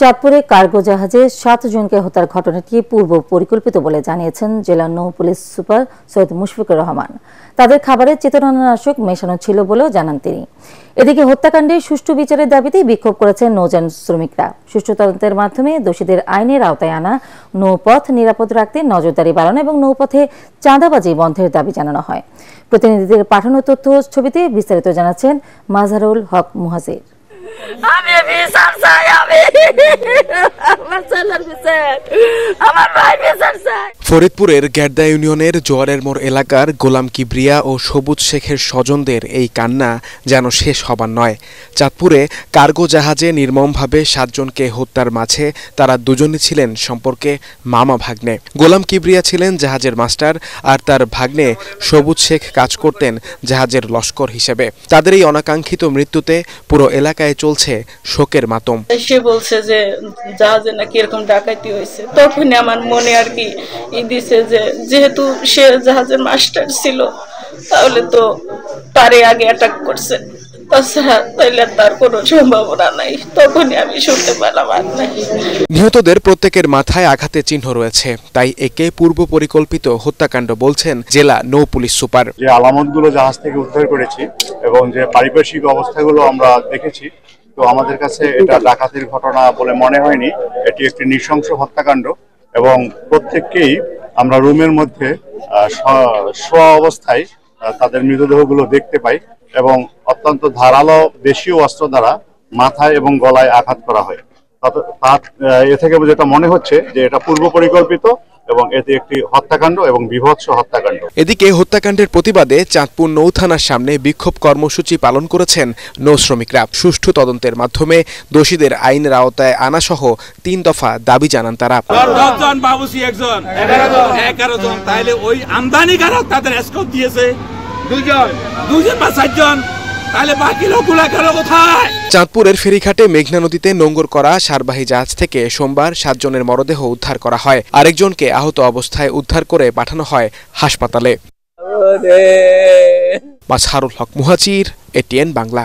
চাঁদপুরে কার্গো জাহাজে 7 জনকে হত্যার ঘটনাটি পূর্ব পরিকল্পিত বলে জানিয়েছেন জেলা নৌ পুলিশ সুপার সৈয়দ মুশফিকুর রহমান। তাদের খাবারে চেতনানাশক মেশানো ছিল বলেও জানান তিনি। এদিকে হত্যাকাণ্ডে সুষ্ঠু বিচারের দাবিতে বিক্ষোভ করেছেন নৌযান শ্রমিকরা। সুষ্ঠু তদন্তের মাধ্যমে দোষীদের আইনের আওতায় আনা, নৌপথ নিরাপদ রাখতে নজরদারি বাড়ানো এবং নৌপথে চাঁদাবাজি বন্ধের দাবি জানানো হয়। প্রতিনিধিদের পাঠানো তথ্য ছবিতে বিস্তারিত জানাচ্ছেন মাজহারুল হক মুহাজির। আমি বিচার চাই, আমার ছেলের বিচার, আমার ভাই বিচার চাই। ফরিদপুরের গেরদা ইউনিয়নের জোয়ারের মোড় এলাকার গোলাম কিবরিয়া ও সবুজ শেখের স্বজনদের এই কান্না যেন শেষ হবার নয়। চাঁদপুরে কার্গো জাহাজে নির্মমভাবে 7 জনকে হত্যার মাঝে তারা দুজনই ছিলেন সম্পর্কে মামা ভাগ্নে। গোলাম কিবরিয়া ছিলেন জাহাজের মাস্টার, আর তার ভাগ্নে সবুজ শেখ কাজ করতেন জাহাজের লস্কর হিসেবে। তাদের এই অনাকাঙ্ক্ষিত মৃত্যুতে পুরো এলাকায় চলছে শোকের মাতম। সে বলছে যে জাহাজে নাকি এরকম ডাকাতি হয়েছে, তখনই আমার মনে আর কি দিছে যে যেহেতু সে জাহাজের মাস্টার ছিল, তাহলে তো তারে আগে অ্যাটাক করছে, তাছাড়া তাইলে তার কোনো সম্ভাবনা নাই। তখনই আমি শুনতে পেলাম আর নাই। নিহতদের প্রত্যেকের মাথায় আঘাতের চিহ্ন রয়েছে, তাই একে পূর্ব পরিকল্পিত হত্যাকাণ্ড বলছেন জেলা নৌ পুলিশ সুপার। যে আলামতগুলো জাহাজ থেকে উদ্ধার করেছি এবং যে পারিপার্শ্বিক অবস্থাগুলো আমরা দেখেছি, তো আমাদের কাছে এটা ডাকাতির ঘটনা বলে মনে হয়নি। এটি একটি নৃশংস হত্যাকাণ্ড এবং প্রত্যেককেই আমরা রুমের মধ্যে শোয়া অবস্থায় তাদের মৃতদেহগুলো দেখতে পাই এবং অত্যন্ত ধারালো দেশীয় অস্ত্র দ্বারা মাথায় এবং গলায় আঘাত করা হয়। এ থেকে যেটা মনে হচ্ছে যে এটা পূর্ব পরিকল্পিত এবং এটি একটি হত্যাকাণ্ড এবং বীভৎস হত্যাকাণ্ড। এদিকে হত্যাকাণ্ডের প্রতিবাদে চাঁদপুর নৌ থানার সামনে বিক্ষোভ কর্মসূচি পালন করেছেন নৌ শ্রমিকরা। সুষ্ঠু তদন্তের মাধ্যমে দোষীদের আইনের আওতায় আনা সহ 3 দফা দাবি জানান তারা। 10 জন বাবুসি, 11 জন, তাইলে ওই আমদানিকারক তাদের এসকর্ট দিয়েছে 2 জন বা 4 জন, তাহলে বাকি লোকগুলো গেল কোথায়? চাঁদপুরের ফেরিঘাটে মেঘনা নদীতে নোঙর করা সারবাহী জাহাজ থেকে সোমবার 7 জনের মরদেহ উদ্ধার করা হয়। আরেকজনকে আহত অবস্থায় উদ্ধার করে পাঠানো হয় হাসপাতালে। মাজহারুল হক মুহাজির, ATN বাংলা।